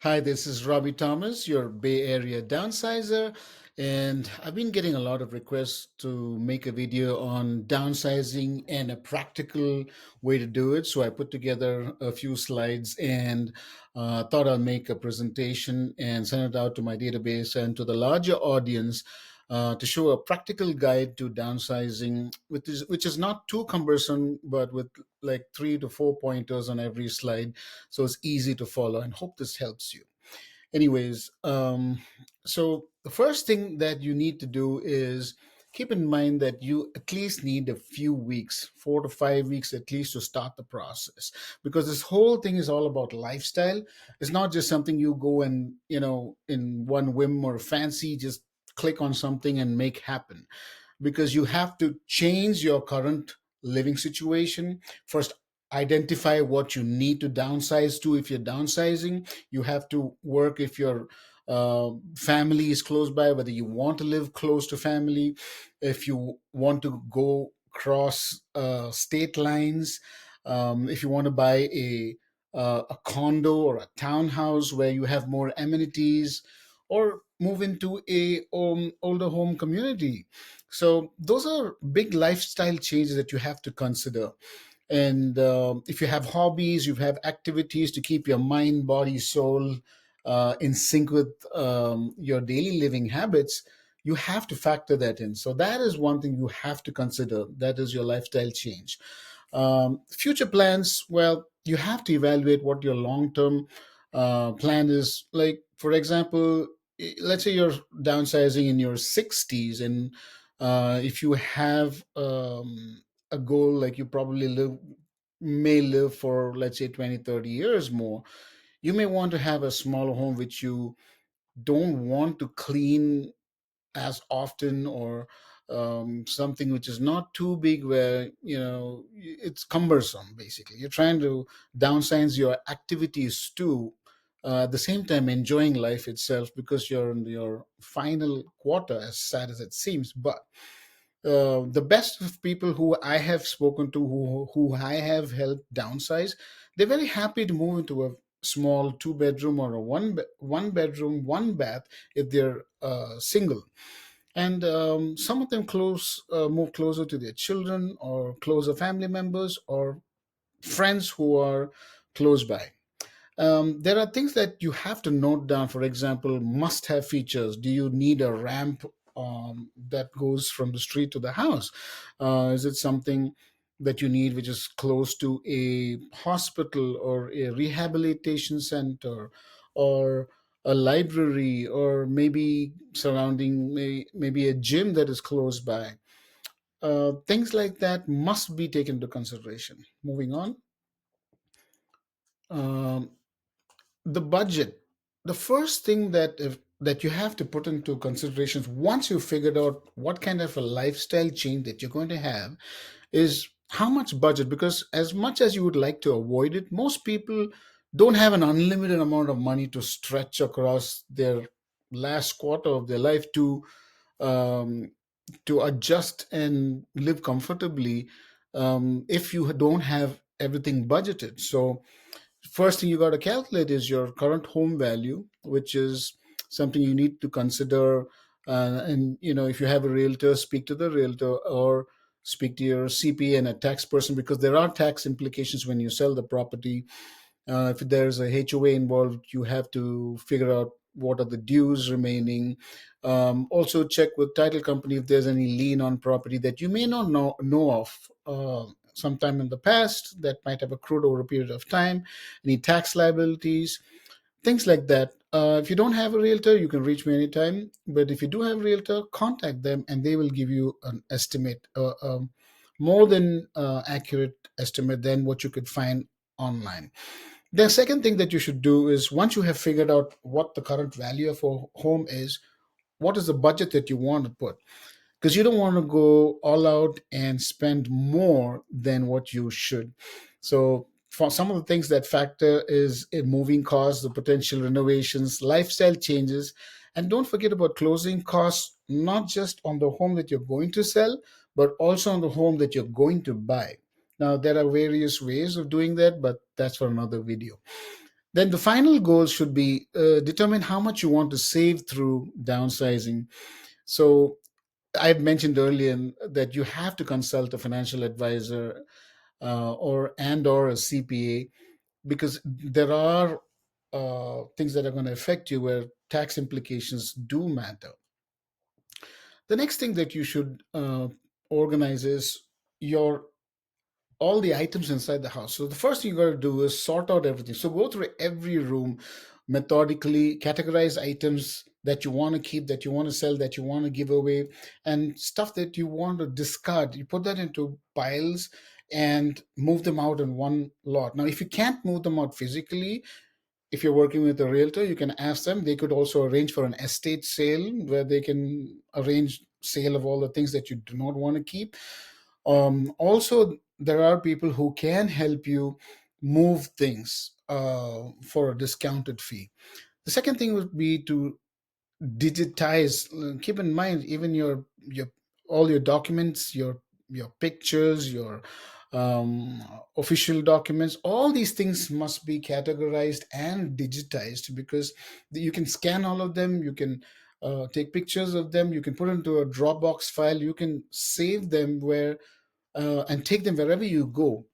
Hi, this is Robbie Thomas, your Bay Area downsizer, and I've been getting a lot of requests to make a video on downsizing and a practical way to do it. So I put together a few slides and thought I'll make a presentation and send it out to my database and to the larger audience to show a practical guide to downsizing, which is not too cumbersome, but with like 3 to 4 pointers on every slide, so it's easy to follow. And hope this helps you. Anyways, so the first thing that you need to do is keep in mind that you at least need a few weeks, 4 to 5 weeks at least, to start the process, because this whole thing is all about lifestyle. It's not just something you go and, in one whim or fancy, just click on something and make happen, because you have to change your current living situation first. Identify what you need to downsize to. If you're downsizing, you have to work if your family is close by, whether you want to live close to family, if you want to go cross state lines, if you want to buy a condo or a townhouse where you have more amenities, or move into a older home community. So those are big lifestyle changes that you have to consider. And if you have hobbies, you have activities to keep your mind, body, soul in sync with your daily living habits, you have to factor that in. So that is one thing you have to consider. That is your lifestyle change. Future plans, well, you have to evaluate what your long term plan is. Like, for example, let's say you're downsizing in your 60s, and if you have a goal, like you probably may live for, let's say, 20, 30 years more, you may want to have a smaller home which you don't want to clean as often, or something which is not too big where it's cumbersome. Basically, you're trying to downsize your activities too, at the same time enjoying life itself, because you're in your final quarter, as sad as it seems. But the best of people who I have spoken to, who I have helped downsize, they're very happy to move into a small two-bedroom or a one bedroom, one bath, if they're single. And some of them move closer to their children, or closer family members, or friends who are close by. There are things that you have to note down. For example, must have features. Do you need a ramp that goes from the street to the house? Is it something that you need which is close to a hospital or a rehabilitation center, or a library, or maybe surrounding maybe a gym that is close by? Things like that must be taken into consideration. Moving on. Um, the budget, the first thing that you have to put into considerations once you've figured out what kind of a lifestyle change that you're going to have, is how much budget. Because as much as you would like to avoid it, most people don't have an unlimited amount of money to stretch across their last quarter of their life um, to adjust and live comfortably, if you don't have everything budgeted. So first thing you got to calculate is your current home value, which is something you need to consider. And if you have a realtor, speak to the realtor, or speak to your CPA and a tax person, because there are tax implications when you sell the property. If there's a HOA involved, you have to figure out what are the dues remaining. Also check with title company if there's any lien on property that you may not know of sometime in the past, that might have accrued over a period of time, any tax liabilities, things like that. If you don't have a realtor, you can reach me anytime. But if you do have a realtor, contact them and they will give you an estimate, more than accurate estimate than what you could find online. The second thing that you should do is, once you have figured out what the current value of a home is, what is the budget that you want to put? Because you don't want to go all out and spend more than what you should. So, for some of the things that factor is a moving costs, the potential renovations, lifestyle changes, and don't forget about closing costs, not just on the home that you're going to sell, but also on the home that you're going to buy. Now, there are various ways of doing that, but that's for another video. Then the final goal should be determine how much you want to save through downsizing. So I've mentioned earlier that you have to consult a financial advisor or a CPA, because there are things that are going to affect you where tax implications do matter. The next thing that you should organize is your all the items inside the house. So the first thing you got to do is sort out everything. So go through every room methodically, categorize items that you want to keep, that you want to sell, that you want to give away, and stuff that you want to discard. You put that into piles and move them out in one lot. Now, if you can't move them out physically, if you're working with a realtor, you can ask them. They could also arrange for an estate sale where they can arrange sale of all the things that you do not want to keep. Also, there are people who can help you move things for a discounted fee. The second thing would be to digitize. Keep in mind, even your all your documents, your pictures, your um, official documents, all these things must be categorized and digitized, because you can scan all of them. You can take pictures of them. You can put into a Dropbox file. You can save them where and take them wherever you go,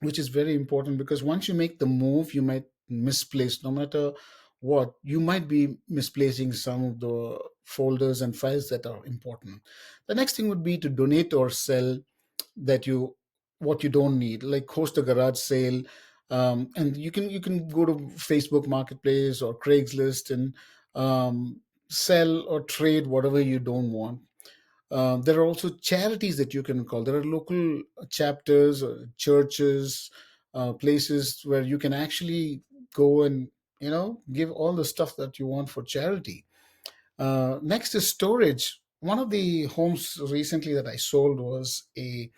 which is very important, because once you make the move, you might misplace, no matter what, you might be misplacing some of the folders and files that are important. The next thing would be to donate or sell that you what you don't need, like host a garage sale. And you can go to Facebook Marketplace or Craigslist and sell or trade whatever you don't want. There are also charities that you can call. There are local chapters, or churches, places where you can actually go and give all the stuff that you want for charity. Next is storage. One of the homes recently that I sold was a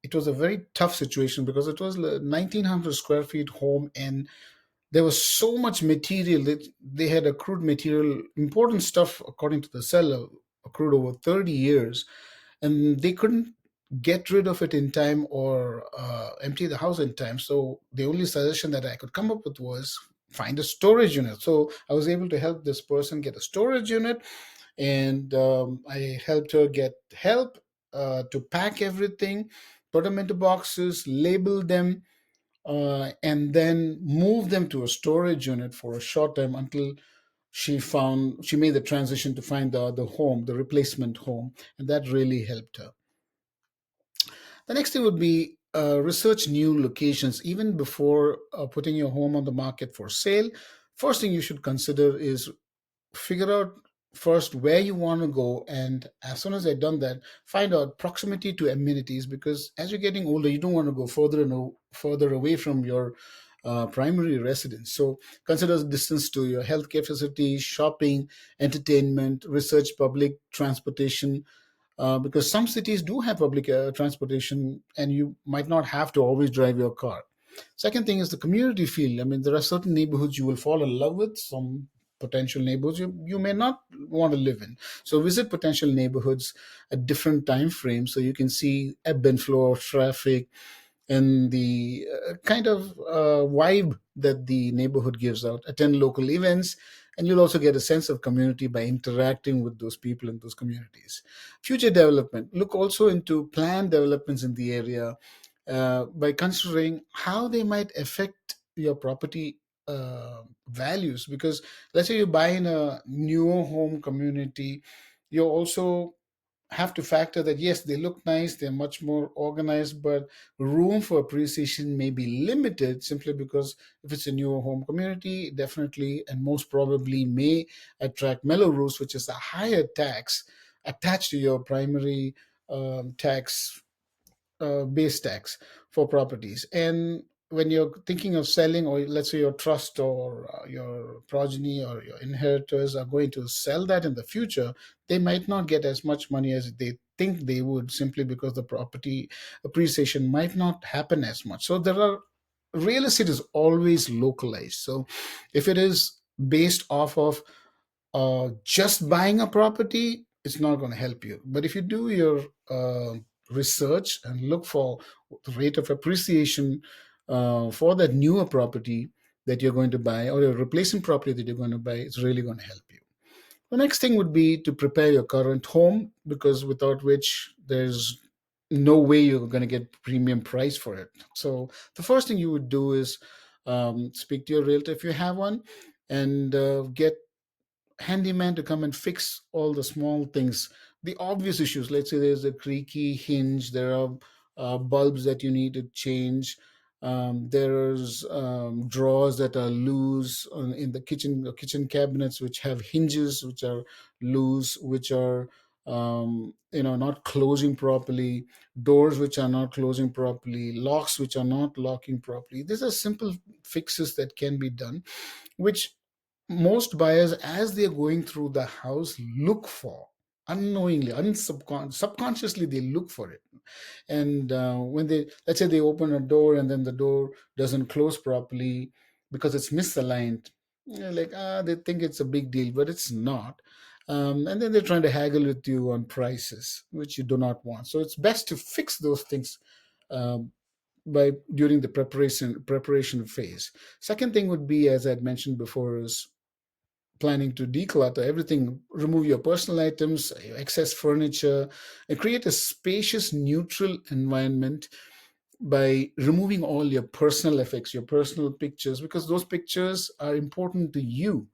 very tough situation, because it was a 1900 square feet home, and there was so much material that they had accrued material, important stuff, according to the seller, accrued over 30 years, and they couldn't get rid of it in time or empty the house in time. So the only suggestion that I could come up with was find a storage unit. So I was able to help this person get a storage unit, and I helped her get help to pack everything, put them into boxes, label them, and then move them to a storage unit for a short time until she made the transition to find the home, the replacement home, and that really helped her. The next thing would be research new locations even before putting your home on the market for sale. First thing you should consider is figure out first where you want to go, and as soon as I've done that, find out proximity to amenities, because as you're getting older, you don't want to go further and further away from your primary residence. So consider distance to your healthcare facilities, shopping, entertainment, research public transportation, because some cities do have public transportation and you might not have to always drive your car. Second thing is the community feel. I mean, there are certain neighborhoods you will fall in love with, some potential neighborhoods you may not want to live in. So visit potential neighborhoods at different time frames so you can see ebb and flow of traffic and the kind of vibe that the neighborhood gives out. Attend local events, and you'll also get a sense of community by interacting with those people in those communities. Future development. Look also into planned developments in the area by considering how they might affect your property values. Because let's say you buy in a newer home community, you also have to factor that yes, they look nice, they're much more organized, but room for appreciation may be limited, simply because if it's a newer home community, definitely and most probably may attract mellow roofs, which is a higher tax attached to your primary tax base tax for properties. And when you're thinking of selling, or let's say your trust or your progeny or your inheritors are going to sell that in the future, they might not get as much money as they think they would, simply because the property appreciation might not happen as much. So there are real estate is always localized. So if it is based off of just buying a property, it's not going to help you. But if you do your research and look for the rate of appreciation for that newer property, that you're going to buy or a replacement property that you're going to buy is really going to help you. The next thing would be to prepare your current home, because without which there's no way you're going to get premium price for it. So the first thing you would do is speak to your realtor if you have one, and get handyman to come and fix all the small things, the obvious issues. Let's say there's a creaky hinge, there are bulbs that you need to change, there's drawers that are loose in the kitchen cabinets, which have hinges which are loose, which are not closing properly, doors which are not closing properly, locks which are not locking properly. These are simple fixes that can be done, which most buyers, as they're going through the house, look for unknowingly, subconsciously, they look for it. And when they, let's say they open a door and then the door doesn't close properly because it's misaligned, like they think it's a big deal, but it's not. And then they're trying to haggle with you on prices, which you do not want. So it's best to fix those things um, by during the preparation phase. Second thing would be, as I had mentioned before, is planning to declutter everything, remove your personal items, your excess furniture, and create a spacious, neutral environment by removing all your personal effects, your personal pictures, because those pictures are important to you,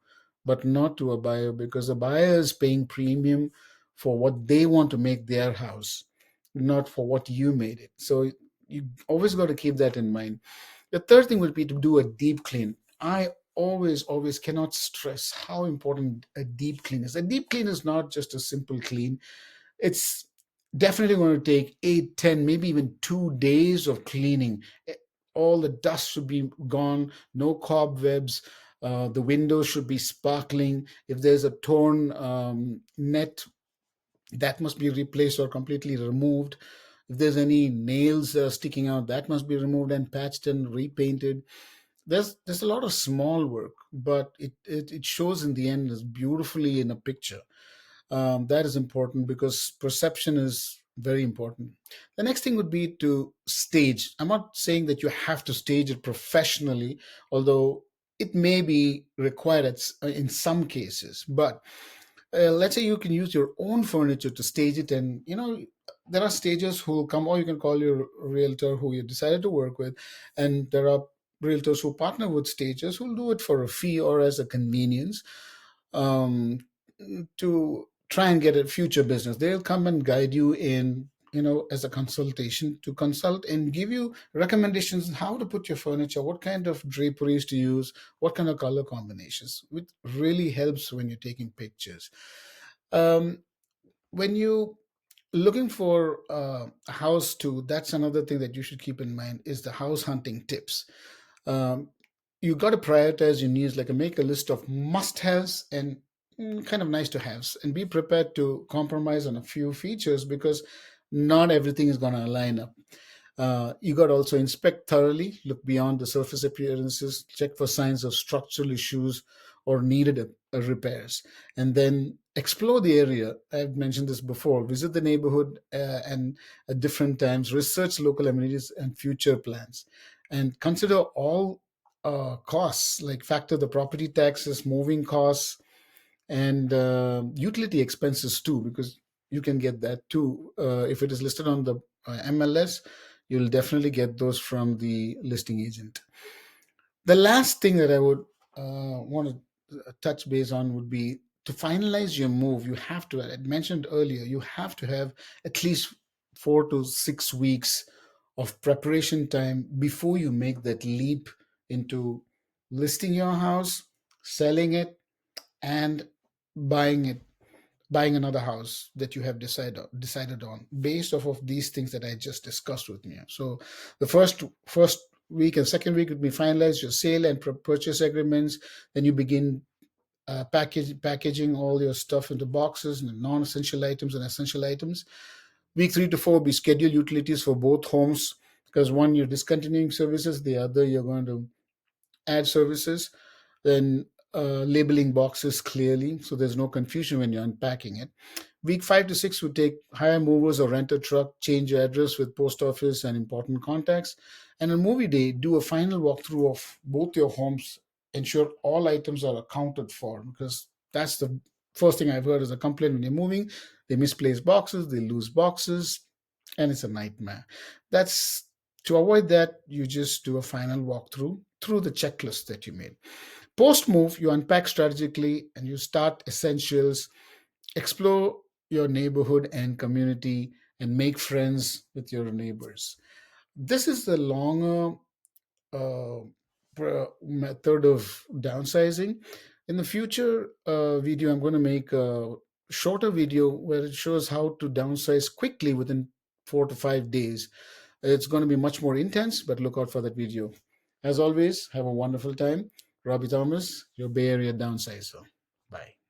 but not to a buyer, because a buyer is paying premium for what they want to make their house, not for what you made it. So you always got to keep that in mind. The third thing would be to do a deep clean. I always cannot stress how important a deep clean is. A deep clean is not just a simple clean. It's definitely going to take 8, 10, maybe even 2 days of cleaning. Eh, all the dust should be gone, no cobwebs. The windows should be sparkling. If there's a torn net, that must be replaced or completely removed. If there's any nails sticking out, that must be removed and patched and repainted. There's a lot of small work, but it shows in the end as beautifully in a picture. That is important because perception is very important. The next thing would be to stage. I'm not saying that you have to stage it professionally, although it may be required in some cases. But let's say you can use your own furniture to stage it, and there are stagers who will come, or you can call your realtor who you decided to work with, and there are realtors who partner with stagers who will do it for a fee or as a convenience, um, to try and get a future business. They'll come and guide you in, as a consultation, to consult and give you recommendations on how to put your furniture, what kind of draperies to use, what kind of color combinations, which really helps when you're taking pictures. Um, when you looking for a house too, that's another thing that you should keep in mind is the house hunting tips. um, you got to prioritize your needs, like make a list of must-haves and kind of nice to haves, and be prepared to compromise on a few features, because not everything is going to line up. You got to also inspect thoroughly, look beyond the surface appearances, check for signs of structural issues or needed repairs, and then explore the area. I've mentioned this before. Visit the neighborhood and at different times, research local amenities and future plans, and consider all costs, like factor the property taxes, moving costs, and utility expenses too, because you can get that too. If it is listed on the MLS, you'll definitely get those from the listing agent. The last thing that I would want to touch base on would be to finalize your move. You have to, I mentioned earlier, you have to have at least 4 to 6 weeks of preparation time before you make that leap into listing your house, selling it, and buying it, buying another house that you have decided on based off of these things that I just discussed with you. So the first week and second week would be finalize your sale and purchase agreements. Then you begin packaging all your stuff into boxes and non-essential items and essential items. Week 3 to 4 will be schedule utilities for both homes, because one, you're discontinuing services, the other, you're going to add services. Then labeling boxes clearly so there's no confusion when you're unpacking it. Week 5 to 6 would take hire movers or rent a truck, change your address with post office and important contacts. And on movie day, do a final walkthrough of both your homes ensure all items are accounted for, because that's the first thing I've heard is a complaint when they're moving. They misplace boxes, they lose boxes, and it's a nightmare. That's To avoid that, you just do a final walkthrough through the checklist that you made. Post move, you unpack strategically and you start essentials, explore your neighborhood and community, and make friends with your neighbors. This is the longer uh, method of downsizing. In the future video, I'm going to make a shorter video where it shows how to downsize quickly within 4 to 5 days. It's going to be much more intense, but look out for that video. As always, have a wonderful time. Robbie Thomas, your Bay Area downsizer. Bye.